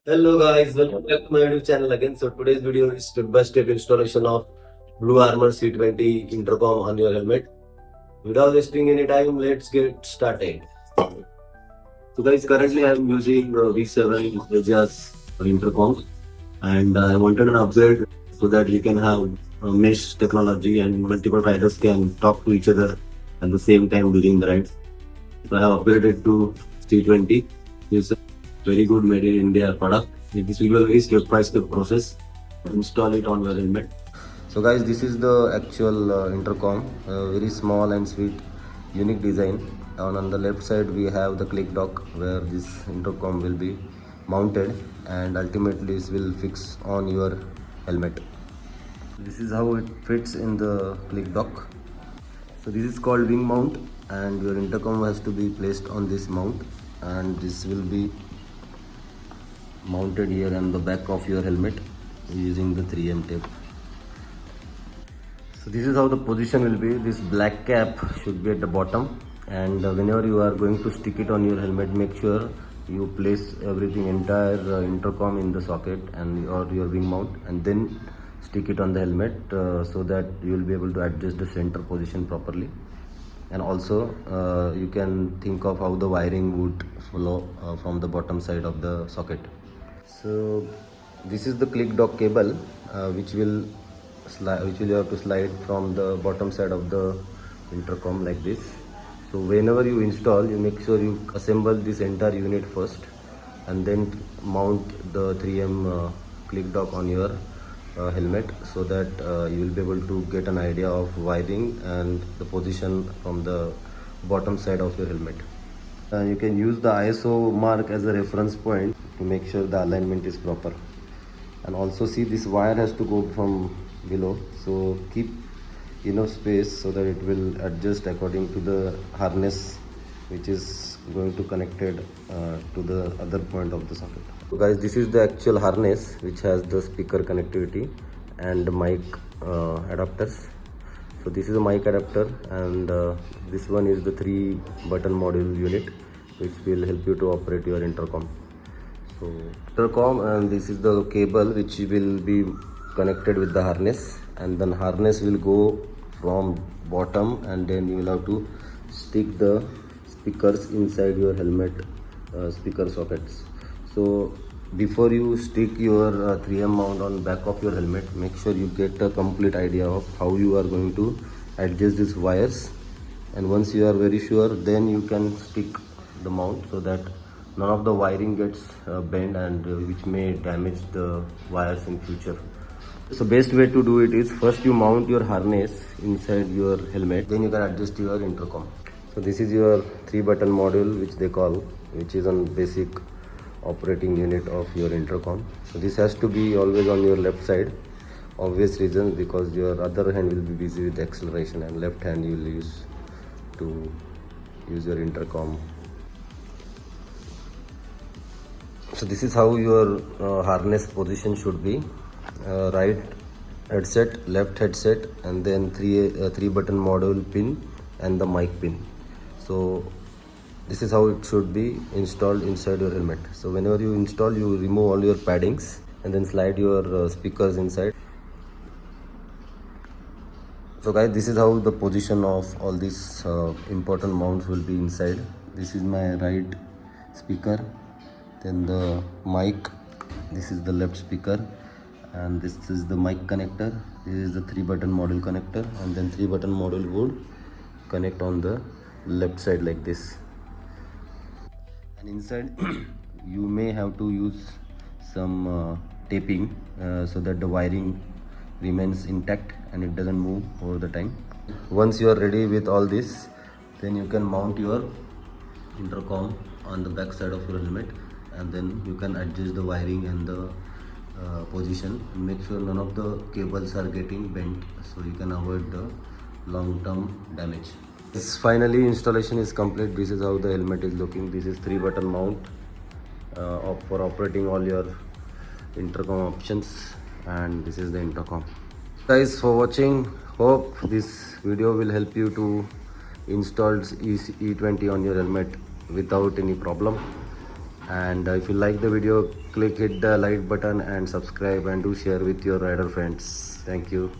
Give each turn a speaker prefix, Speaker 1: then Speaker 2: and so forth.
Speaker 1: Hello guys, welcome back to my YouTube channel again. So today's video is step-by-step installation of BluArmor C20 intercom on your helmet. Without wasting any time, let's get started. So guys, currently I am using V7 Aegis intercom, and I wanted an upgrade so that we can have mesh technology and multiple riders can talk to each other at the same time during the ride. So I have upgraded to C20. It's a very good made in India product. This will be a very step-by-step process. Install it on your helmet. So guys, this is the actual intercom. Very small and sweet, unique design. And on the left side we have the click dock where this intercom will be mounted, and ultimately this will fix on your helmet. This is how it fits in the click dock. So this is called wing mount, and your intercom has to be placed on this mount, and this will be mounted here on the back of your helmet using the 3M tape. So this is how the position will be. This black cap should be at the bottom, and whenever you are going to stick it on your helmet, make sure you place everything, entire intercom in the socket and or your wing mount, and then stick it on the helmet so that you will be able to adjust the center position properly. And also you can think of how the wiring would flow from the bottom side of the socket. So this is the click dock cable which will you have to slide from the bottom side of the intercom like this. So whenever you install, you make sure you assemble this entire unit first and then mount the 3M click dock on your helmet so that you will be able to get an idea of wiring and the position from the bottom side of your helmet. You can use the ISO mark as a reference point to make sure the alignment is proper. And also see, this wire has to go from below, so keep enough space so that it will adjust according to the harness which is going to connected to the other point of the socket. So guys, this is the actual harness which has the speaker connectivity and the mic adapters. So this is a mic adapter, and this one is the 3-button module unit which will help you to operate your intercom. So intercom, and this is the cable which will be connected with the harness, and then harness will go from bottom, and then you will have to stick the speakers inside your helmet speaker sockets. So before you stick your 3M mount on back of your helmet, make sure you get a complete idea of how you are going to adjust these wires, and once you are very sure, then you can stick the mount so that none of the wiring gets bent and which may damage the wires in future. So best way to do it is, first you mount your harness inside your helmet, then you can adjust your intercom. So this is your 3-button module which they call, which is on basic operating unit of your intercom. So this has to be always on your left side, obvious reasons, because your other hand will be busy with acceleration and left hand you will use to use your intercom. So this is how your harness position should be. Right headset, left headset, and then 3-button module pin and the mic pin. So this is how it should be installed inside your helmet. So whenever you install, you remove all your paddings and then slide your speakers inside. So guys, this is how the position of all these important mounts will be inside. This is my right speaker, then the mic, this is the left speaker, and this is the mic connector, this is the 3-button module connector, and then 3-button module would connect on the left side like this. And inside you may have to use some taping so that the wiring remains intact and it doesn't move over the time. Once you are ready with all this, then you can mount your intercom on the back side of your helmet, and then you can adjust the wiring and the position. Make sure none of the cables are getting bent so you can avoid the long-term damage. This finally installation is complete. This is how the helmet is looking. This is 3-button mount for operating all your intercom options, and this is the intercom. Guys, for watching. Hope this video will help you to install E20 on your helmet without any problem. And if you like the video, hit the like button and subscribe, and do share with your rider friends. Thank you.